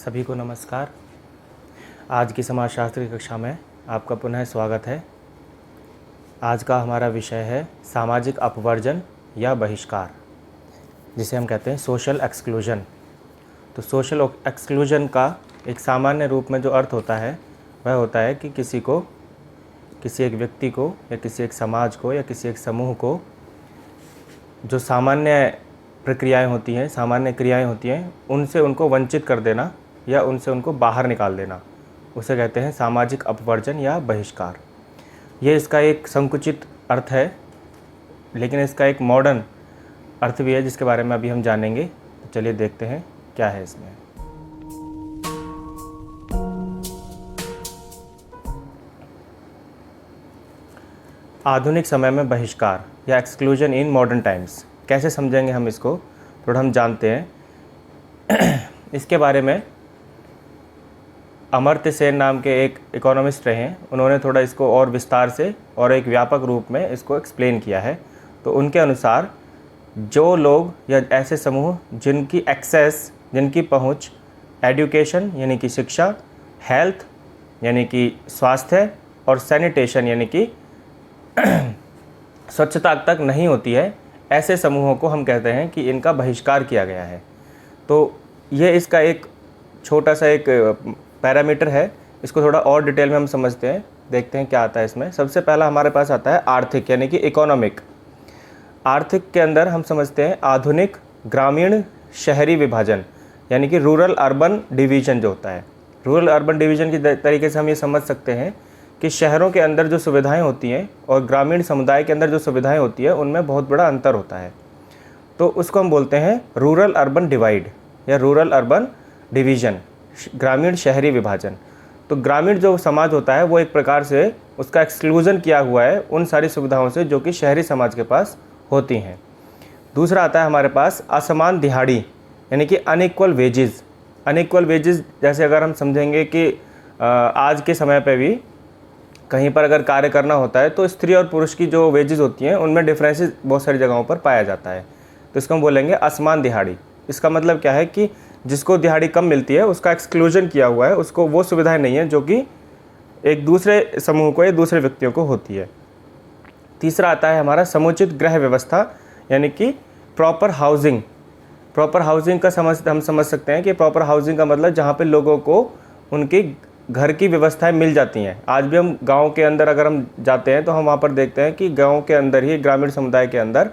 सभी को नमस्कार। आज की समाजशास्त्र की कक्षा में आपका पुनः स्वागत है। आज का हमारा विषय है सामाजिक अपवर्जन या बहिष्कार, जिसे हम कहते हैं सोशल एक्सक्लूजन। तो सोशल एक्सक्लूजन का एक सामान्य रूप में जो अर्थ होता है वह होता है कि किसी एक व्यक्ति को या किसी एक समाज को या किसी एक समूह को जो सामान्य प्रक्रियाएं होती हैं, सामान्य क्रियाएं होती हैं, उनसे उनको वंचित कर देना या उनसे उनको बाहर निकाल देना, उसे कहते हैं सामाजिक अपवर्जन या बहिष्कार। ये इसका एक संकुचित अर्थ है, लेकिन इसका एक मॉडर्न अर्थ भी है जिसके बारे में अभी हम जानेंगे। तो चलिए देखते हैं क्या है इसमें। आधुनिक समय में बहिष्कार या एक्सक्लूजन इन मॉडर्न टाइम्स कैसे समझेंगे हम इसको, थोड़ा हम जानते हैं। इसके बारे में अमर्त्य सेन नाम के एक इकोनॉमिस्ट रहे हैं, उन्होंने थोड़ा इसको और विस्तार से और एक व्यापक रूप में इसको एक्सप्लेन किया है। तो उनके अनुसार जो लोग या ऐसे समूह जिनकी एक्सेस, जिनकी पहुंच एजुकेशन यानी कि शिक्षा, हेल्थ यानी कि स्वास्थ्य और सैनिटेशन यानी कि स्वच्छता तक नहीं होती है, ऐसे समूहों को हम कहते हैं कि इनका बहिष्कार किया गया है। तो ये इसका एक छोटा सा एक पैरामीटर है, इसको थोड़ा और डिटेल में हम समझते हैं, देखते हैं क्या आता है इसमें। सबसे पहला हमारे पास आता है आर्थिक यानी कि इकोनॉमिक। आर्थिक के अंदर हम समझते हैं आधुनिक ग्रामीण शहरी विभाजन यानी कि रूरल अर्बन डिवीज़न जो होता है। रूरल अर्बन डिवीज़न की तरीके से हम ये समझ सकते हैं कि शहरों के अंदर जो सुविधाएं होती हैं और ग्रामीण समुदाय के अंदर जो सुविधाएं होती है उनमें बहुत बड़ा अंतर होता है। तो उसको हम बोलते हैं रूरल अर्बन डिवाइड या रूरल अर्बन डिवीज़न, ग्रामीण शहरी विभाजन। तो ग्रामीण जो समाज होता है वो एक प्रकार से उसका एक्सक्लूजन किया हुआ है उन सारी सुविधाओं से जो कि शहरी समाज के पास होती हैं। दूसरा आता है हमारे पास असमान दिहाड़ी यानी कि अनइक्वल वेजेस। अनइक्वल वेजेस जैसे अगर हम समझेंगे कि आज के समय पे भी कहीं पर अगर कार्य करना होता है तो स्त्री और पुरुष की जो वेजेस होती हैं उनमें डिफरेंसेस बहुत सारी जगहों पर पाया जाता है। तो इसको हम बोलेंगे असमान दिहाड़ी। इसका मतलब क्या है कि जिसको दिहाड़ी कम मिलती है उसका एक्सक्लूजन किया हुआ है, उसको वो सुविधाएं नहीं है जो कि एक दूसरे समूह को या दूसरे व्यक्तियों को होती है। तीसरा आता है हमारा समुचित गृह व्यवस्था यानी कि प्रॉपर हाउसिंग। प्रॉपर हाउसिंग का हम समझ सकते हैं कि प्रॉपर हाउसिंग का मतलब जहाँ पे लोगों को उनकी घर की व्यवस्थाएं मिल जाती हैं। आज भी हम गांव के अंदर अगर हम जाते हैं तो हम वहाँ पर देखते हैं कि गांव के अंदर ही, ग्रामीण समुदाय के अंदर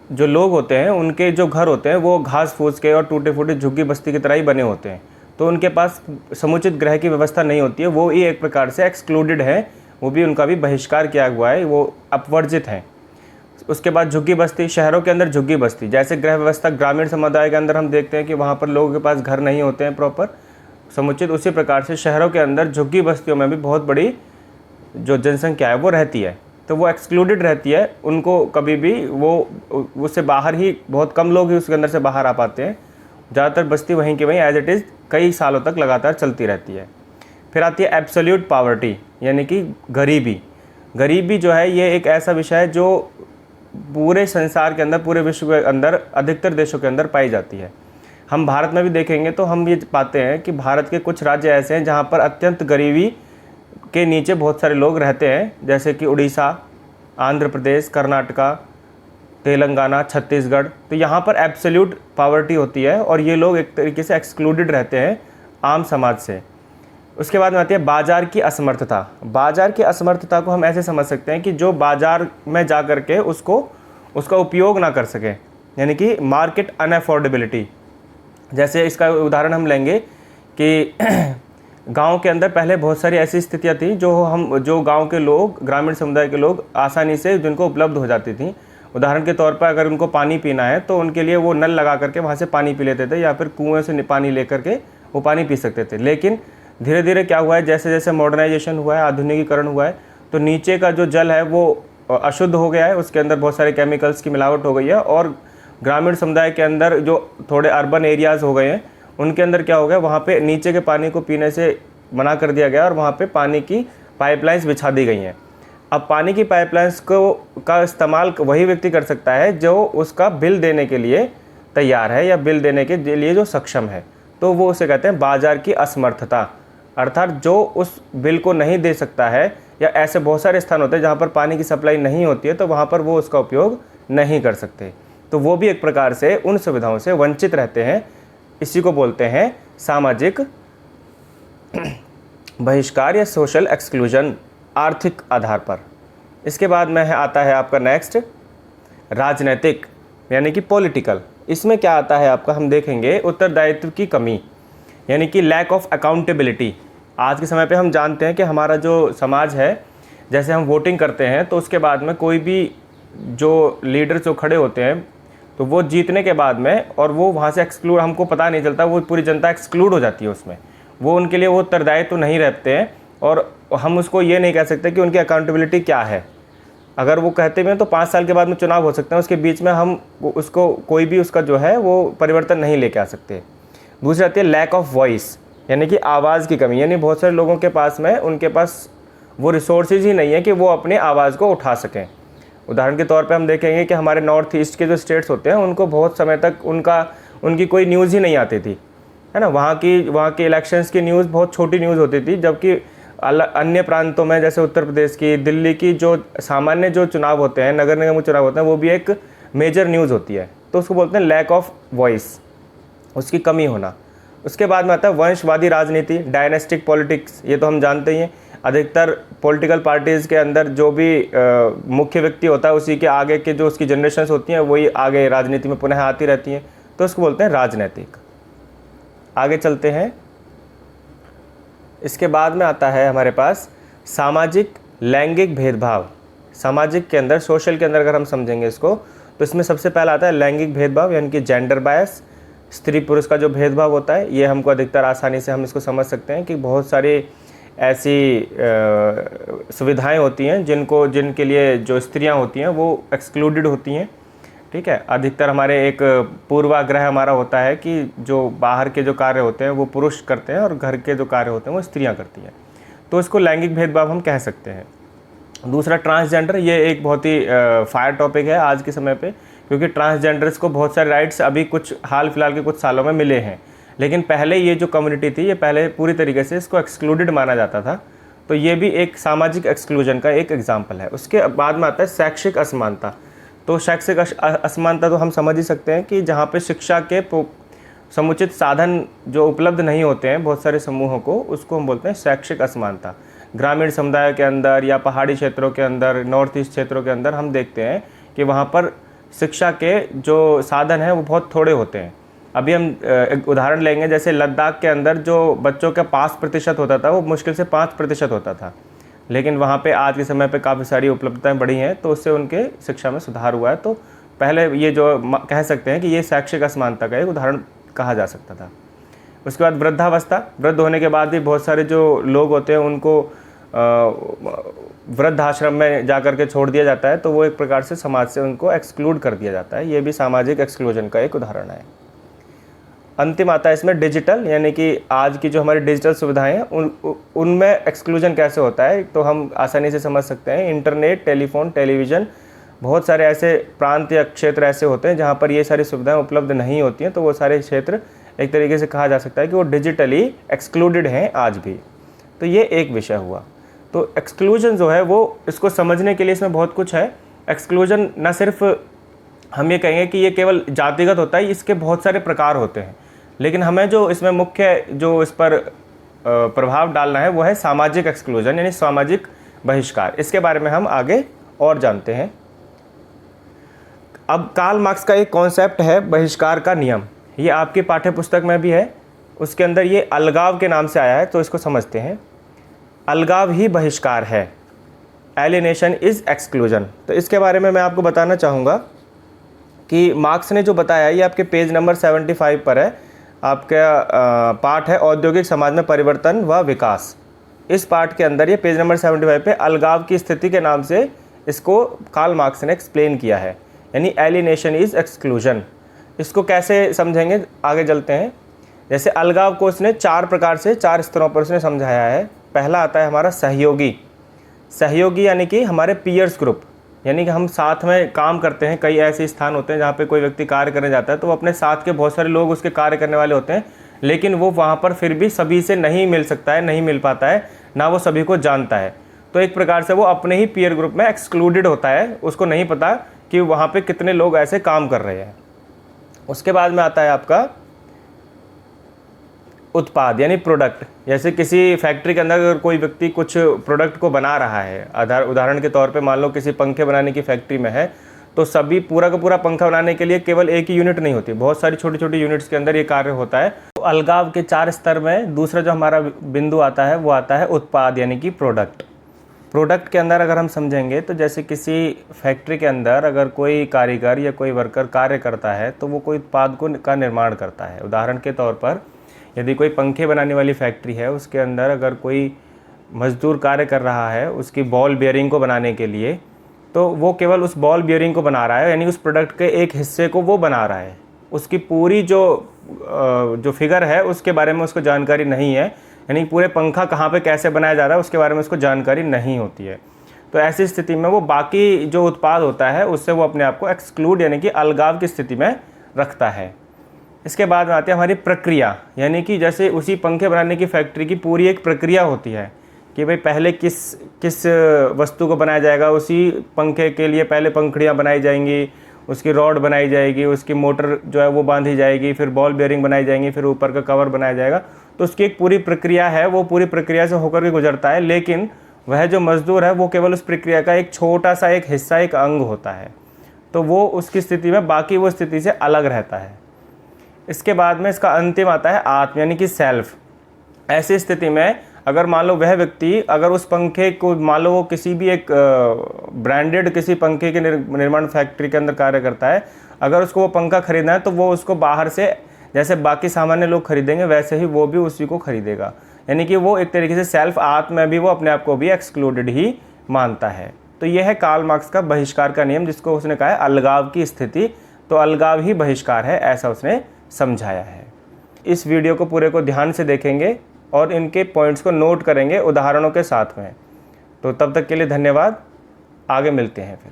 जो लोग होते हैं उनके जो घर होते हैं वो घास फूस के और टूटे फूटे झुग्गी बस्ती की तरह ही बने होते हैं। तो उनके पास समुचित गृह की व्यवस्था नहीं होती है, वो ही एक प्रकार से एक्सक्लूडेड है, वो भी उनका भी बहिष्कार किया हुआ है, वो अपवर्जित हैं। उसके बाद झुग्गी बस्ती, शहरों के अंदर झुग्गी बस्ती जैसे गृह व्यवस्था ग्रामीण समुदाय के अंदर हम देखते हैं कि वहाँ पर लोगों के पास घर नहीं होते हैं प्रॉपर समुचित, उसी प्रकार से शहरों के अंदर झुग्गी बस्तियों में भी बहुत बड़ी जो जनसंख्या है वो रहती है। तो वो एक्सक्लूडेड रहती है, उनको कभी भी वो उससे बाहर ही, बहुत कम लोग ही उसके अंदर से बाहर आ पाते हैं। ज़्यादातर बस्ती वहीं की वहीं एज इट इज़ कई सालों तक लगातार चलती रहती है। फिर आती है एब्सोल्यूट पावर्टी यानी कि गरीबी। गरीबी जो है ये एक ऐसा विषय है जो पूरे संसार के अंदर, पूरे विश्व के अंदर अधिकतर देशों के अंदर पाई जाती है। हम भारत में भी देखेंगे तो हम ये पाते हैं कि भारत के कुछ राज्य ऐसे हैं जहाँ पर अत्यंत गरीबी के नीचे बहुत सारे लोग रहते हैं, जैसे कि उड़ीसा, आंध्र प्रदेश, कर्नाटका, तेलंगाना, छत्तीसगढ़। तो यहाँ पर एब्सोल्यूट पावर्टी होती है और ये लोग एक तरीके से एक्सक्लूडेड रहते हैं आम समाज से। उसके बाद में आती है बाजार की असमर्थता। बाजार की असमर्थता को हम ऐसे समझ सकते हैं कि जो बाजार में जा कर के उसका उपयोग ना कर सके, यानी कि मार्केट अनअफोर्डेबिलिटी। जैसे इसका उदाहरण हम लेंगे कि गांव के अंदर पहले बहुत सारी ऐसी स्थितियां थी जो गांव के लोग, ग्रामीण समुदाय के लोग आसानी से जिनको उपलब्ध हो जाती थी। उदाहरण के तौर पर अगर उनको पानी पीना है तो उनके लिए वो नल लगा करके वहाँ से पानी पी लेते थे या फिर कुएं से पानी ले करके वो पानी पी सकते थे। लेकिन धीरे धीरे क्या हुआ है, जैसे जैसे मॉडर्नाइजेशन हुआ है, आधुनिकीकरण हुआ है, तो नीचे का जो जल है वो अशुद्ध हो गया है, उसके अंदर बहुत सारे केमिकल्स की मिलावट हो गई है। और ग्रामीण समुदाय के अंदर जो थोड़े अर्बन एरियाज़ हो गए हैं उनके अंदर क्या हो गया, वहाँ पे नीचे के पानी को पीने से मना कर दिया गया और वहाँ पे पानी की पाइपलाइंस बिछा दी गई हैं। अब पानी की पाइपलाइंस का इस्तेमाल वही व्यक्ति कर सकता है जो उसका बिल देने के लिए तैयार है या बिल देने के लिए जो सक्षम है। तो वो उसे कहते हैं बाजार की असमर्थता। अर्थात जो उस बिल को नहीं दे सकता है, या ऐसे बहुत सारे स्थान होते हैं जहाँ पर पानी की सप्लाई नहीं होती है, तो वहाँ पर वो उसका उपयोग नहीं कर सकते, तो वो भी एक प्रकार से उन सुविधाओं से वंचित रहते हैं। इसी को बोलते हैं सामाजिक बहिष्कार या सोशल एक्सक्लूजन, आर्थिक आधार पर। इसके बाद में आता है आपका नेक्स्ट राजनैतिक, यानी कि पॉलिटिकल। इसमें क्या आता है आपका, हम देखेंगे उत्तरदायित्व की कमी, यानी कि लैक ऑफ अकाउंटेबिलिटी। आज के समय पे हम जानते हैं कि हमारा जो समाज है, जैसे हम वोटिंग करते हैं तो उसके बाद में कोई भी जो लीडर जो खड़े होते हैं, तो वो जीतने के बाद में, और वो वहाँ से एक्सक्लूड, हमको पता नहीं चलता, वो पूरी जनता एक्सक्लूड हो जाती है उसमें, वो उनके लिए वो उत्तरदायित्व तो नहीं रहते हैं, और हम उसको ये नहीं कह सकते कि उनकी अकाउंटेबिलिटी क्या है। अगर वो कहते भी हैं तो 5 साल के बाद में चुनाव हो सकते हैं, उसके बीच में हम उसको कोई भी उसका जो है वो परिवर्तन नहीं लेके आ सकते। दूसरी आती है लैक ऑफ वॉइस, यानी कि आवाज़ की कमी, यानी बहुत सारे लोगों के पास में, उनके पास वो रिसोर्सेज ही नहीं है कि वो अपने आवाज़ को उठा सकें। उदाहरण के तौर पे हम देखेंगे कि हमारे नॉर्थ ईस्ट के जो स्टेट्स होते हैं, उनको बहुत समय तक उनकी कोई न्यूज़ ही नहीं आती थी, है ना। वहाँ की इलेक्शंस की न्यूज़ बहुत छोटी न्यूज़ होती थी, जबकि अन्य प्रांतों में जैसे उत्तर प्रदेश की, दिल्ली की जो सामान्य जो चुनाव होते हैं, नगर निगम चुनाव होते हैं, वो भी एक मेजर न्यूज़ होती है। तो उसको बोलते हैं लैक ऑफ वॉइस, उसकी कमी होना। उसके बाद में आता है वंशवादी राजनीति, डायनेस्टिक पॉलिटिक्स। ये तो हम जानते ही हैं, अधिकतर पॉलिटिकल पार्टीज़ के अंदर जो भी मुख्य व्यक्ति होता है, उसी के आगे के जो उसकी जनरेशन्स होती हैं, वही आगे राजनीति में पुनः आती रहती हैं, तो उसको बोलते हैं राजनैतिक। आगे चलते हैं। इसके बाद में आता है हमारे पास सामाजिक लैंगिक भेदभाव। सामाजिक के अंदर, सोशल के अंदर अगर हम समझेंगे इसको, तो इसमें सबसे पहला आता है लैंगिक भेदभाव, यानी कि जेंडर बायस। स्त्री पुरुष का जो भेदभाव होता है, ये हमको अधिकतर आसानी से हम इसको समझ सकते हैं कि बहुत सारी ऐसी सुविधाएं होती हैं जिनके लिए जो स्त्रियां होती हैं वो एक्सक्लूडेड होती हैं, ठीक है। अधिकतर हमारे एक पूर्वाग्रह हमारा होता है कि जो बाहर के जो कार्य होते हैं वो पुरुष करते हैं, और घर के जो कार्य होते हैं वो स्त्रियां करती हैं, तो इसको लैंगिक भेदभाव हम कह सकते हैं। दूसरा ट्रांसजेंडर, ये एक बहुत ही फायर टॉपिक है आज के समय पे, क्योंकि ट्रांसजेंडर्स को बहुत सारे राइट्स अभी कुछ हाल फिलहाल के कुछ सालों में मिले हैं, लेकिन पहले ये जो कम्युनिटी थी, ये पहले पूरी तरीके से इसको एक्सक्लूडेड माना जाता था। तो ये भी एक सामाजिक एक्सक्लूजन का एक एग्जाम्पल है। उसके बाद में आता है शैक्षिक असमानता। तो शैक्षिक असमानता तो हम समझ ही सकते हैं कि जहाँ पे शिक्षा के समुचित साधन जो उपलब्ध नहीं होते हैं बहुत सारे समूहों को, उसको हम बोलते हैं शैक्षिक असमानता। ग्रामीण समुदाय के अंदर या पहाड़ी क्षेत्रों के अंदर, नॉर्थ ईस्ट क्षेत्रों के अंदर हम देखते हैं कि वहाँ पर शिक्षा के जो साधन हैं वो बहुत थोड़े होते हैं। अभी हम एक उदाहरण लेंगे, जैसे लद्दाख के अंदर जो बच्चों का 5% होता था, वो मुश्किल से 5% होता था, लेकिन वहाँ पे आज के समय पे काफ़ी सारी उपलब्धताएं बढ़ी हैं, तो उससे उनके शिक्षा में सुधार हुआ है। तो पहले ये जो कह सकते हैं कि ये शैक्षिक असमानता का एक उदाहरण कहा जा सकता था। उसके बाद वृद्धावस्था, वृद्ध होने के बाद भी बहुत सारे जो लोग होते हैं उनको वृद्धाश्रम में जा कर के छोड़ दिया जाता है, तो वो एक प्रकार से समाज से उनको एक्सक्लूड कर दिया जाता है। ये भी सामाजिक एक्सक्लूजन का एक उदाहरण है। अंतिम आता है इसमें डिजिटल, यानी कि आज की जो हमारी डिजिटल सुविधाएं हैं उनमें एक्सक्लूजन कैसे होता है, तो हम आसानी से समझ सकते हैं। इंटरनेट, टेलीफोन, टेलीविज़न, बहुत सारे ऐसे प्रांत या क्षेत्र ऐसे होते हैं जहाँ पर ये सारी सुविधाएं उपलब्ध नहीं होती हैं, तो वो सारे क्षेत्र एक तरीके से कहा जा सकता है कि वो डिजिटली एक्सक्लूडेड हैं आज भी। तो ये एक विषय हुआ। तो एक्सक्लूजन जो है वो, इसको समझने के लिए इसमें बहुत कुछ है। एक्सक्लूजन न सिर्फ हम ये कहेंगे कि ये केवल जातिगत होता है, इसके बहुत सारे प्रकार होते हैं, लेकिन हमें जो इसमें मुख्य जो इस पर प्रभाव डालना है वो है सामाजिक एक्सक्लूजन, यानी सामाजिक बहिष्कार। इसके बारे में हम आगे और जानते हैं। अब कार्ल मार्क्स का एक कॉन्सेप्ट है बहिष्कार का नियम, ये आपकी पाठ्य पुस्तक में भी है, उसके अंदर ये अलगाव के नाम से आया है, तो इसको समझते हैं। अलगाव ही बहिष्कार है, एलिनेशन इज़ एक्सक्लूजन। तो इसके बारे में मैं आपको बताना चाहूँगा कि मार्क्स ने जो बताया, ये आपके पेज नंबर 75 पर है। आपका पाठ है औद्योगिक समाज में परिवर्तन व विकास। इस पाठ के अंदर, ये पेज नंबर 75 पे अलगाव की स्थिति के नाम से इसको कार्ल मार्क्स ने एक्सप्लेन किया है, यानी एलिनेशन इज़ एक्सक्लूजन। इसको कैसे समझेंगे, आगे चलते हैं। जैसे अलगाव को उसने 4 प्रकार से, 4 स्तरों पर उसने समझाया है। पहला आता है हमारा सहयोगी। सहयोगी यानी कि हमारे पीयर्स ग्रुप, यानी कि हम साथ में काम करते हैं। कई ऐसे स्थान होते हैं जहाँ पे कोई व्यक्ति कार्य करने जाता है, तो वो अपने साथ के बहुत सारे लोग उसके कार्य करने वाले होते हैं, लेकिन वो वहाँ पर फिर भी सभी से नहीं मिल सकता है, नहीं मिल पाता है, ना वो सभी को जानता है। तो एक प्रकार से वो अपने ही पीयर ग्रुप में एक्सक्लूडेड होता है, उसको नहीं पता कि वहाँ पे कितने लोग ऐसे काम कर रहे हैं। उसके बाद में आता है आपका उत्पाद यानी प्रोडक्ट। जैसे किसी फैक्ट्री के अंदर अगर कोई व्यक्ति कुछ प्रोडक्ट को बना रहा है, उदाहरण के तौर पे मान लो किसी पंखे बनाने की फैक्ट्री में है, तो सभी पूरा का पूरा पंखा बनाने के लिए केवल एक ही यूनिट नहीं होती, बहुत सारी छोटी छोटी यूनिट्स के अंदर ये कार्य होता है। तो अलगाव के 4 स्तर में दूसरा जो हमारा बिंदु आता है वो आता है उत्पाद यानी कि प्रोडक्ट। प्रोडक्ट के अंदर अगर हम समझेंगे तो जैसे किसी फैक्ट्री के अंदर अगर कोई कारीगर या कोई वर्कर कार्य करता है तो वो कोई उत्पाद का निर्माण करता है। उदाहरण के तौर पर यदि कोई पंखे बनाने वाली फैक्ट्री है, उसके अंदर अगर कोई मजदूर कार्य कर रहा है उसकी बॉल बेयरिंग को बनाने के लिए, तो वो केवल उस बॉल बियरिंग को बना रहा है, यानी उस प्रोडक्ट के एक हिस्से को वो बना रहा है। उसकी पूरी जो फिगर है उसके बारे में उसको जानकारी नहीं है, यानी पूरे पंखा कहाँ पे कैसे बनाया जा रहा है उसके बारे में उसको जानकारी नहीं होती है। तो ऐसी स्थिति में वो बाकी जो उत्पाद होता है उससे वो अपने आप को एक्सक्लूड यानी कि अलगाव की स्थिति में रखता है। इसके बाद में आती है हमारी प्रक्रिया, यानी कि जैसे उसी पंखे बनाने की फैक्ट्री की पूरी एक प्रक्रिया होती है कि भाई पहले किस वस्तु को बनाया जाएगा। उसी पंखे के लिए पहले पंखुड़ियाँ बनाई जाएंगी, उसकी रॉड बनाई जाएगी, उसकी मोटर जो है वो बांधी जाएगी, फिर बॉल बेयरिंग बनाई जाएंगी, फिर ऊपर का कवर बनाया जाएगा। तो उसकी एक पूरी प्रक्रिया है, वो पूरी प्रक्रिया से होकर के गुजरता है, लेकिन वह जो मजदूर है वो केवल उस प्रक्रिया का एक छोटा सा एक हिस्सा, एक अंग होता है। तो वो उसकी स्थिति में बाकी वो स्थिति से अलग रहता है। इसके बाद में इसका अंतिम आता है आत्म यानी कि सेल्फ। ऐसी स्थिति में अगर मान लो वह व्यक्ति अगर उस पंखे को मान लो वो किसी भी एक ब्रांडेड किसी पंखे के निर्माण फैक्ट्री के अंदर कार्य करता है, अगर उसको वो पंखा खरीदना है तो वो उसको बाहर से जैसे बाकी सामान्य लोग खरीदेंगे वैसे ही वो भी उसी को खरीदेगा, यानी कि वो एक तरीके से सेल्फ आत्म में भी वो अपने आप को भी एक्सक्लूडेड ही मानता है। तो यह है कार्ल मार्क्स का बहिष्कार का नियम, जिसको उसने कहा है अलगाव की स्थिति। तो अलगाव ही बहिष्कार है, ऐसा उसने समझाया है। इस वीडियो को पूरे को ध्यान से देखेंगे और इनके पॉइंट्स को नोट करेंगे उदाहरणों के साथ में। तो तब तक के लिए धन्यवाद, आगे मिलते हैं फिर।